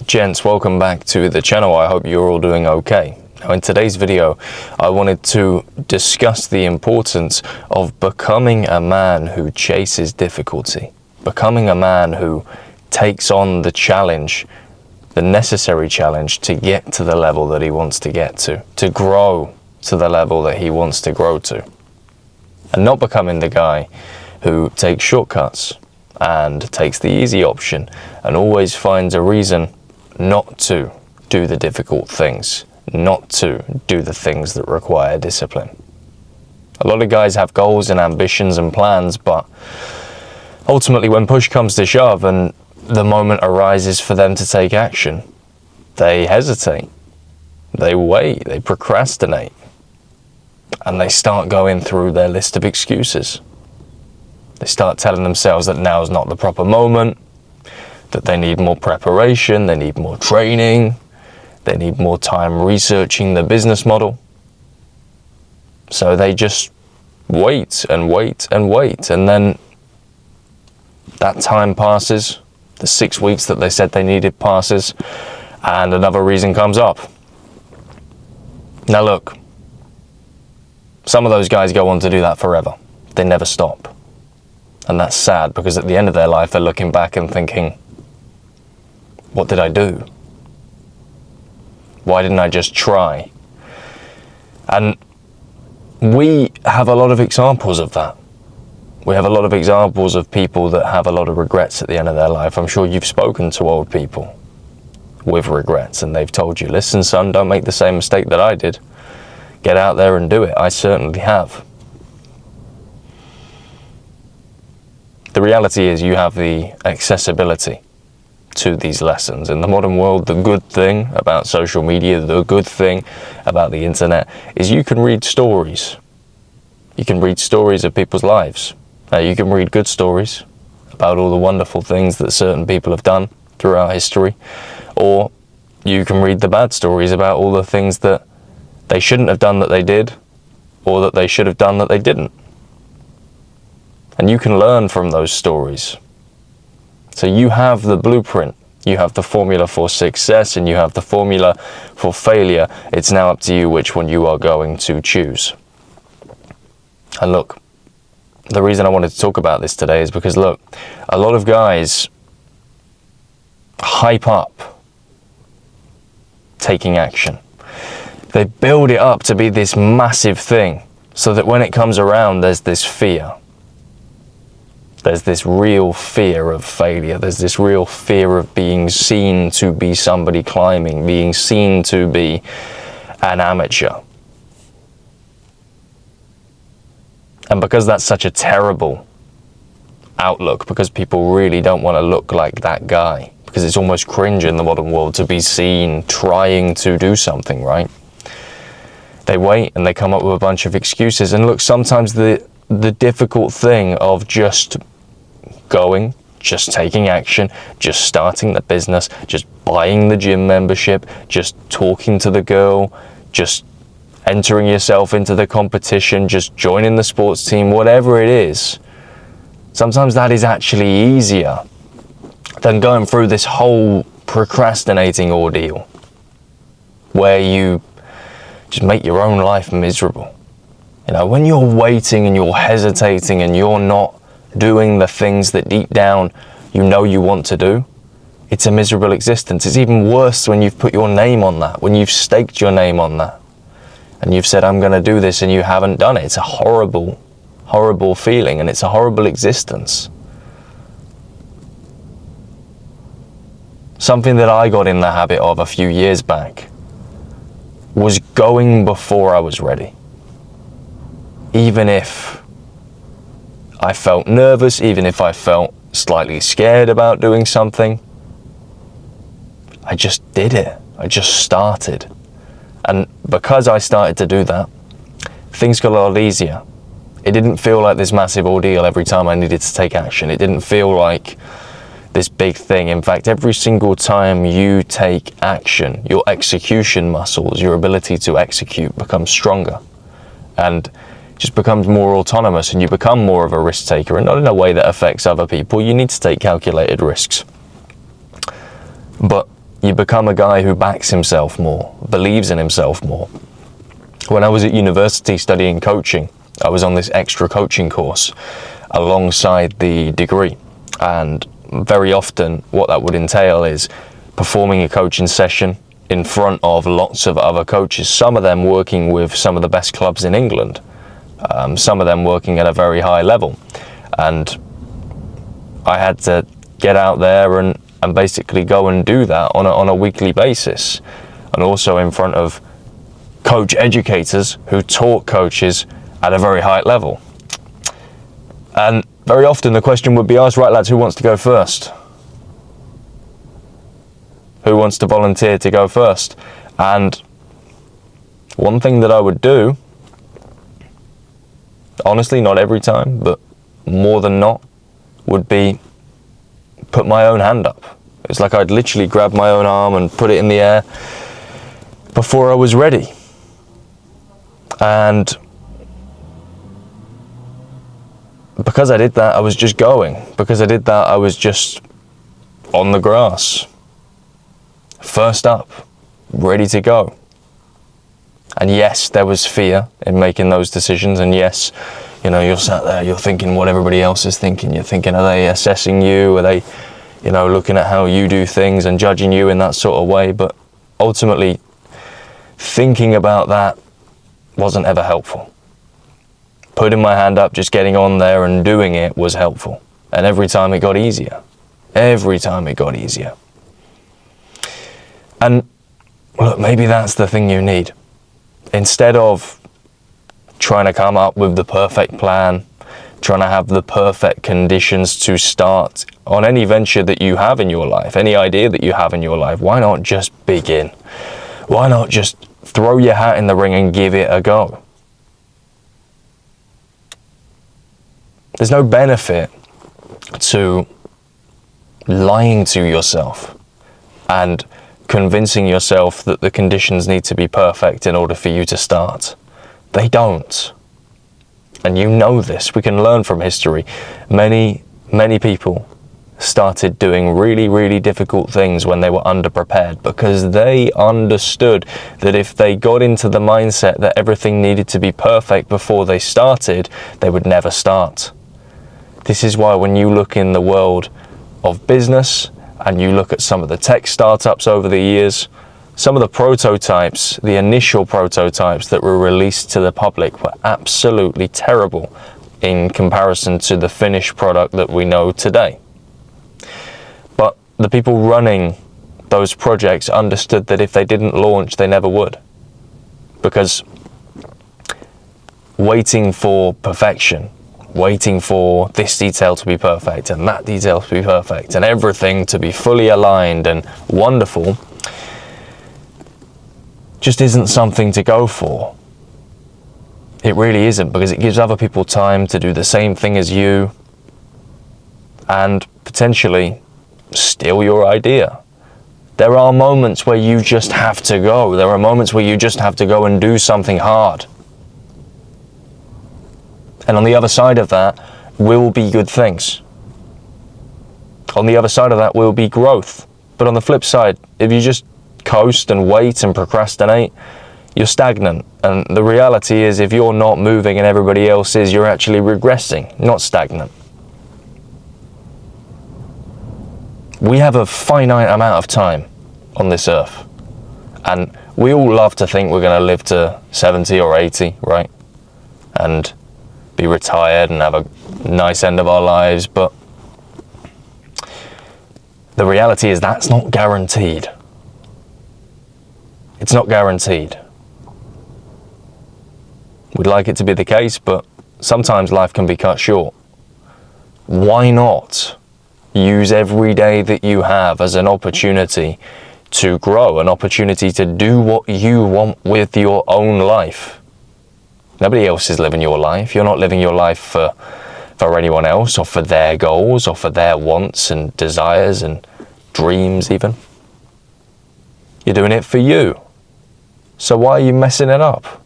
Gents, welcome back to the channel. I hope you're all doing okay. Now in today's video, I wanted to discuss the importance of becoming a man who chases difficulty, becoming a man who takes on the challenge, the necessary challenge to get to the level that he wants to get to grow to the level that he wants to grow to. And not becoming the guy who takes shortcuts and takes the easy option and always finds a reason not to do the difficult things, not to do the things that require discipline. A lot of guys have goals and ambitions and plans, but ultimately when push comes to shove and the moment arises for them to take action, they hesitate, they wait, they procrastinate, and they start going through their list of excuses. They start telling themselves that now is not the proper moment, that they need more preparation, they need more training, they need more time researching the business model. So they just wait and wait and wait, and then that time passes, the 6 weeks that they said they needed passes, and another reason comes up. Now look, some of those guys go on to do that forever. They never stop. And that's sad, because at the end of their life they're looking back and thinking, what did I do? Why didn't I just try? And we have a lot of examples of that. We have a lot of examples of people that have a lot of regrets at the end of their life. I'm sure you've spoken to old people with regrets and they've told you, listen son, don't make the same mistake that I did. Get out there and do it. I certainly have. The reality is you have the accessibility to these lessons. In the modern world, the good thing about social media, the good thing about the internet is you can read stories. You can read stories of people's lives. You can read good stories about all the wonderful things that certain people have done throughout history, or you can read the bad stories about all the things that they shouldn't have done that they did, or that they should have done that they didn't. And you can learn from those stories. So you have the blueprint, you have the formula for success, and you have the formula for failure. It's now up to you which one you are going to choose. And look, the reason I wanted to talk about this today is because, look, a lot of guys hype up taking action. They build it up to be this massive thing, so that when it comes around, there's this fear. There's this real fear of failure. There's this real fear of being seen to be somebody climbing, being seen to be an amateur. And because that's such a terrible outlook, because people really don't want to look like that guy, because it's almost cringe in the modern world to be seen trying to do something, right? They wait and they come up with a bunch of excuses. And look, sometimes the difficult thing of just going, just taking action, just starting the business, just buying the gym membership, just talking to the girl, just entering yourself into the competition, just joining the sports team, whatever it is, sometimes that is actually easier than going through this whole procrastinating ordeal where you just make your own life miserable. You know, when you're waiting and you're hesitating and you're not doing the things that deep down you know you want to do, it's a miserable existence. It's even worse when you've put your name on that, when you've staked your name on that, and you've said, I'm going to do this, and you haven't done it. It's a horrible, horrible feeling, and it's a horrible existence. Something that I got in the habit of a few years back was going before I was ready. Even if I felt nervous, even if I felt slightly scared about doing something, I just did it. I just started. And because I started to do that, things got a lot easier. It didn't feel like this massive ordeal every time I needed to take action. It didn't feel like this big thing. In fact, every single time you take action, your execution muscles, your ability to execute becomes stronger and just becomes more autonomous, and you become more of a risk taker, and not in a way that affects other people. You need to take calculated risks. But you become a guy who backs himself more, believes in himself more. When I was at university studying coaching, I was on this extra coaching course alongside the degree, and very often what that would entail is performing a coaching session in front of lots of other coaches, some of them working with some of the best clubs in England, some of them working at a very high level. And I had to get out there and basically go and do that on a weekly basis, and also in front of coach educators who taught coaches at a very high level. And very often the question would be asked, right lads, who wants to go first? Who wants to volunteer to go first? And one thing that I would do, honestly, not every time, but more than not, would be put my own hand up. It's like I'd literally grab my own arm and put it in the air before I was ready. And because I did that, I was just going. Because I did that, I was just on the grass. First up, ready to go. And yes, there was fear in making those decisions. And yes, you know, you're sat there, you're thinking what everybody else is thinking. You're thinking, are they assessing you? Are they, you know, looking at how you do things and judging you in that sort of way? But ultimately, thinking about that wasn't ever helpful. Putting my hand up, just getting on there and doing it was helpful. And every time it got easier. Every time it got easier. And look, maybe that's the thing you need. Instead of trying to come up with the perfect plan, trying to have the perfect conditions to start on any venture that you have in your life, any idea that you have in your life, why not just begin? Why not just throw your hat in the ring and give it a go? There's no benefit to lying to yourself and convincing yourself that the conditions need to be perfect in order for you to start. They don't. And you know this. We can learn from history. Many people started doing really, really difficult things when they were underprepared, because they understood that if they got into the mindset that everything needed to be perfect before they started, they would never start. This is why when you look in the world of business and you look at some of the tech startups over the years, some of the prototypes, the initial prototypes that were released to the public were absolutely terrible in comparison to the finished product that we know today. But the people running those projects understood that if they didn't launch, they never would. Because waiting for perfection, waiting for this detail to be perfect and that detail to be perfect and everything to be fully aligned and wonderful, just isn't something to go for. It really isn't, because it gives other people time to do the same thing as you and potentially steal your idea. There are moments where you just have to go. There are moments where you just have to go and do something hard. And on the other side of that will be good things. On the other side of that will be growth. But on the flip side, if you just coast and wait and procrastinate, you're stagnant. And the reality is, if you're not moving and everybody else is, you're actually regressing, not stagnant. We have a finite amount of time on this earth. And we all love to think we're going to live to 70 or 80, right? And be retired and have a nice end of our lives. But the reality is that's not guaranteed. It's not guaranteed. We'd like it to be the case, but sometimes life can be cut short. Why not use every day that you have as an opportunity to grow, an opportunity to do what you want with your own life? Nobody else is living your life. You're not living your life for anyone else, or for their goals, or for their wants and desires and dreams even. You're doing it for you. So why are you messing it up?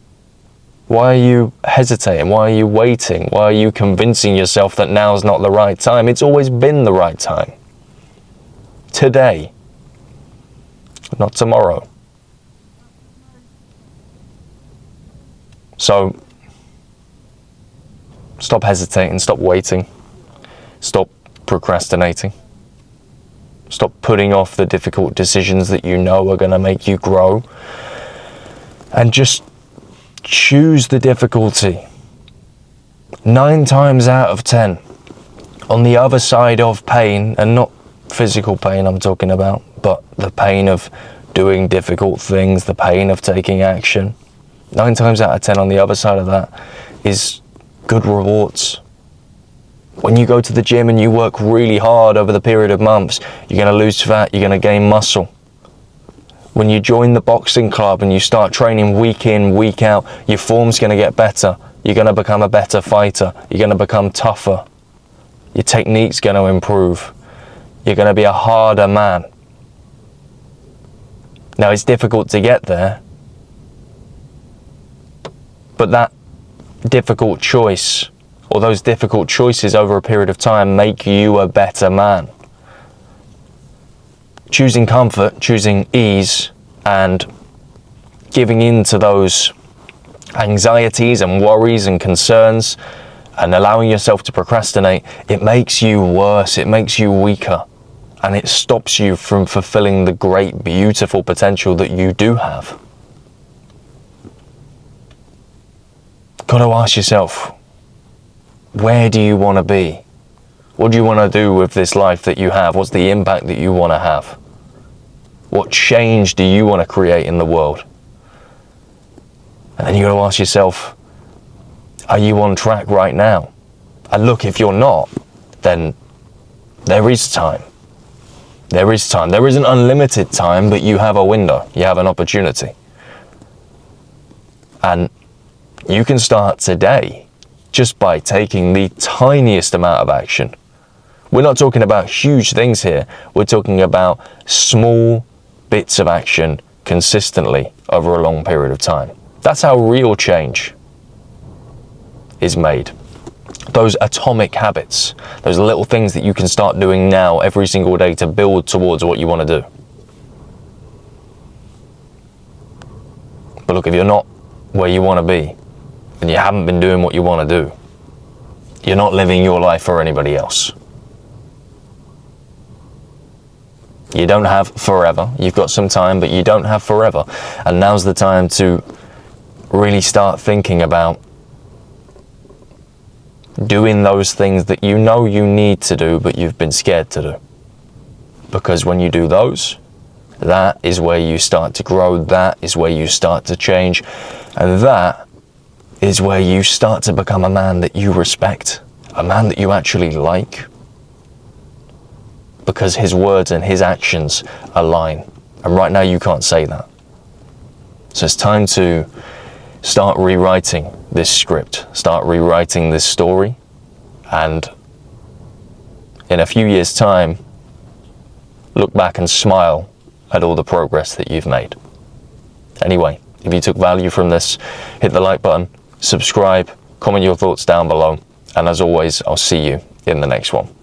Why are you hesitating? Why are you waiting? Why are you convincing yourself that now's not the right time? It's always been the right time. Today. not tomorrow. So, stop hesitating, stop waiting, stop procrastinating, stop putting off the difficult decisions that you know are going to make you grow, and just choose the difficulty. 9 times out of 10, on the other side of pain, and not physical pain I'm talking about, but the pain of doing difficult things, the pain of taking action, 9 times out of 10 on the other side of that is good rewards. When you go to the gym and you work really hard over the period of months, you're going to lose fat, you're going to gain muscle. When you join the boxing club and you start training week in, week out, your form's going to get better. You're going to become a better fighter. You're going to become tougher. Your technique's going to improve. You're going to be a harder man. Now, it's difficult to get there, but that difficult choice, or those difficult choices over a period of time, make you a better man. Choosing comfort, choosing ease, and giving in to those anxieties and worries and concerns and allowing yourself to procrastinate, it makes you worse, it makes you weaker, and it stops you from fulfilling the great, beautiful potential that you do have. Got to ask yourself, where do you want to be? What do you want to do with this life that you have? What's the impact that you want to have? What change do you want to create in the world? And then you got to ask yourself, are you on track right now? And look, if you're not, then there is time. There is time. There isn't unlimited time, but you have a window. You have an opportunity. And you can start today just by taking the tiniest amount of action. We're not talking about huge things here. We're talking about small bits of action consistently over a long period of time. That's how real change is made. Those atomic habits, those little things that you can start doing now every single day to build towards what you want to do. But look, if you're not where you want to be, and you haven't been doing what you want to do, you're not living your life for anybody else. You don't have forever. You've got some time, but you don't have forever. And now's the time to really start thinking about doing those things that you know you need to do, but you've been scared to do. Because when you do those, that is where you start to grow, that is where you start to change, and that is where you start to become a man that you respect, a man that you actually like, because his words and his actions align. And right now you can't say that. So it's time to start rewriting this script, start rewriting this story, and in a few years' time, look back and smile at all the progress that you've made. Anyway, if you took value from this, hit the like button, subscribe, comment your thoughts down below, and as always, I'll see you in the next one.